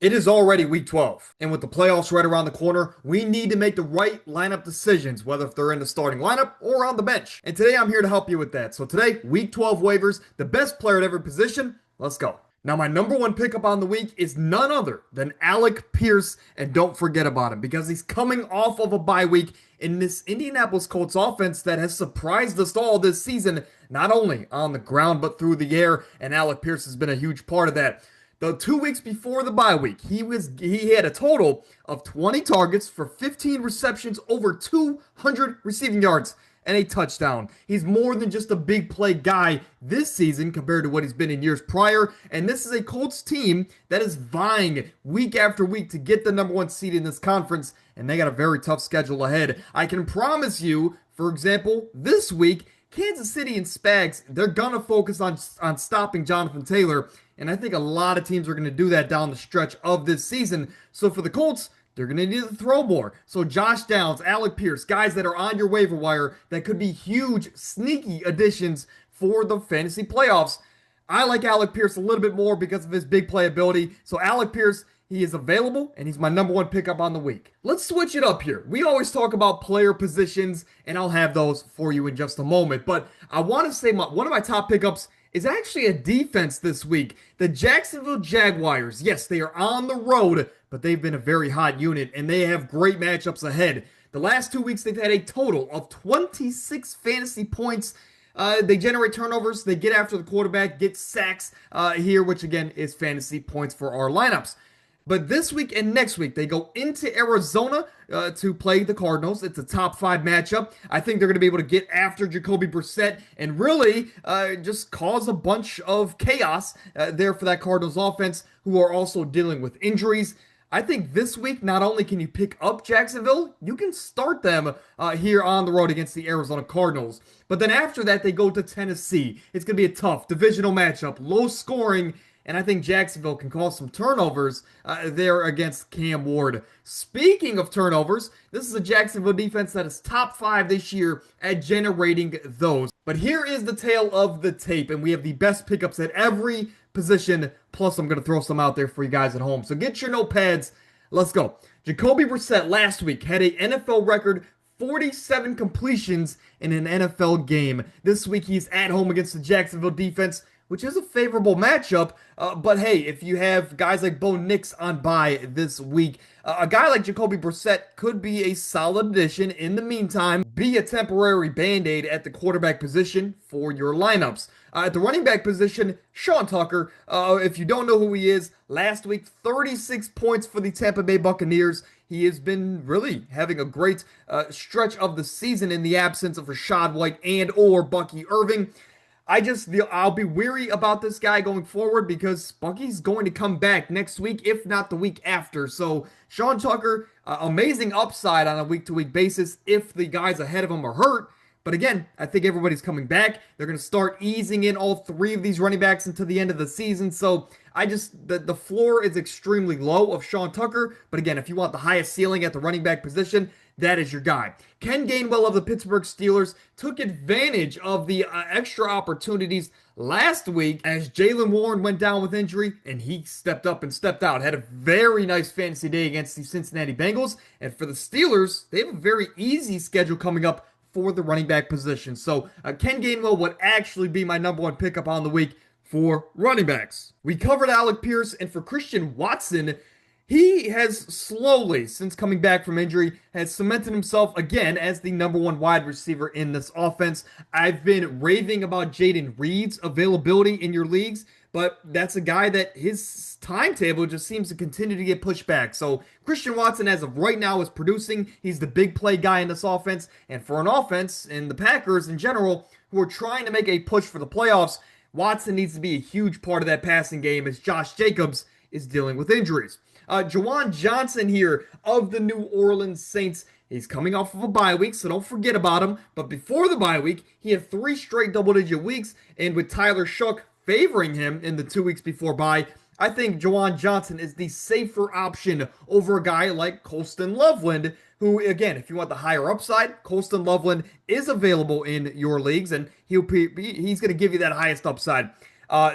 It is already week 12, and with the playoffs right around the corner, we need to make the right lineup decisions, whether if they're in the starting lineup or on the bench. And today I'm here to help you with that. So today, week 12 waivers, the best player at every position. Let's go. Now, my number one pickup on the week is none other than Alec Pierce, and don't forget about him because he's coming off of a bye week in this Indianapolis Colts offense that has surprised us all this season, not only on the ground but through the air, and Alec Pierce has been a huge part of that. The 2 weeks before the bye week, he had a total of 20 targets for 15 receptions, over 200 receiving yards, and a touchdown. He's more than just a big play guy this season compared to what he's been in years prior. And this is a Colts team that is vying week after week to get the number one seed in this conference, and they got a very tough schedule ahead. I can promise you, for example, this week, Kansas City and Spags, they're going to focus on stopping Jonathan Taylor. And I think a lot of teams are going to do that down the stretch of this season. So for the Colts, they're going to need to throw more. So Josh Downs, Alec Pierce, guys that are on your waiver wire that could be huge, sneaky additions for the fantasy playoffs. I like Alec Pierce a little bit more because of his big playability. So Alec Pierce, he is available, and he's my number one pickup on the week. Let's switch it up here. We always talk about player positions, and I'll have those for you in just a moment. But I want to say one of my top pickups is actually a defense this week. The Jacksonville Jaguars, yes, they are on the road, but they've been a very hot unit, and they have great matchups ahead. The last 2 weeks, they've had a total of 26 fantasy points. They generate turnovers, they get after the quarterback, get sacks here, which again is fantasy points for our lineups. But this week and next week, they go into Arizona to play the Cardinals. It's a top five matchup. I think they're going to be able to get after Jacoby Brissett and really just cause a bunch of chaos there for that Cardinals offense, who are also dealing with injuries. I think this week, not only can you pick up Jacksonville, you can start them here on the road against the Arizona Cardinals. But then after that, they go to Tennessee. It's going to be a tough divisional matchup, low scoring, and I think Jacksonville can cause some turnovers there against Cam Ward. Speaking of turnovers, this is a Jacksonville defense that is top five this year at generating those. But here is the tale of the tape, and we have the best pickups at every position. Plus, I'm going to throw some out there for you guys at home. So get your notepads. Let's go. Jacoby Brissett last week had a NFL record 47 completions in an NFL game. This week, he's at home against the Jacksonville defense, which is a favorable matchup. But hey, if you have guys like Bo Nix on bye this week, a guy like Jacoby Brissett could be a solid addition. In the meantime, be a temporary band-aid at the quarterback position for your lineups. At the running back position, Sean Tucker, if you don't know who he is, last week, 36 points for the Tampa Bay Buccaneers. He has been really having a great stretch of the season in the absence of Rachaad White and or Bucky Irving. I'll be weary about this guy going forward because Bucky's going to come back next week, if not the week after. So Sean Tucker, amazing upside on a week-to-week basis if the guys ahead of him are hurt. But again, I think everybody's coming back. They're going to start easing in all three of these running backs until the end of the season. So the floor is extremely low of Sean Tucker. But again, if you want the highest ceiling at the running back position, that is your guy. Ken Gainwell of the Pittsburgh Steelers took advantage of the extra opportunities last week as Jaylen Warren went down with injury, and he stepped up and stepped out. Had a very nice fantasy day against the Cincinnati Bengals. And for the Steelers, they have a very easy schedule coming up for the running back position. So Ken Gainwell would actually be my number one pickup on the week for running backs. We covered Alec Pierce, and for Christian Watson, he has slowly, since coming back from injury, has cemented himself again as the number one wide receiver in this offense. I've been raving about Jaden Reed's availability in your leagues, but that's a guy that his timetable just seems to continue to get pushed back. So Christian Watson, as of right now, is producing. He's the big play guy in this offense. And for an offense, and the Packers in general, who are trying to make a push for the playoffs, Watson needs to be a huge part of that passing game as Josh Jacobs is dealing with injuries. Juwan Johnson here of the New Orleans Saints. He's coming off of a bye week, so don't forget about him. But before the bye week, he had 3 straight double-digit weeks, and with Tyler Shough favoring him in the 2 weeks before bye, I think Juwan Johnson is the safer option over a guy like Colston Loveland, who, again, if you want the higher upside, Colston Loveland is available in your leagues, and he's going to give you that highest upside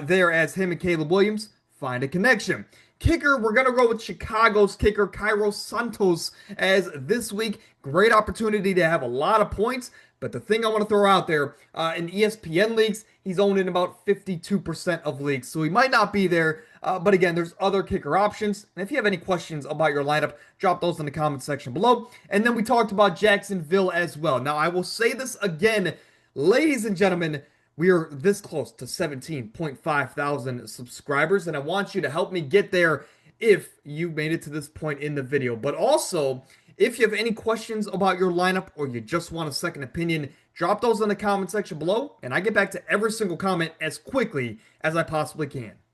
there as him and Caleb Williams find a connection. Kicker, we're going to go with Chicago's kicker, Cairo Santos, as this week. Great opportunity to have a lot of points. But the thing I want to throw out there, in ESPN leagues, he's owned in about 52% of leagues. So he might not be there. But again, there's other kicker options. And if you have any questions about your lineup, drop those in the comment section below. And then we talked about Jacksonville as well. Now, I will say this again, ladies and gentlemen, we are this close to 17.5 thousand subscribers, and I want you to help me get there if you made it to this point in the video. But also, if you have any questions about your lineup or you just want a second opinion, drop those in the comment section below, and I get back to every single comment as quickly as I possibly can.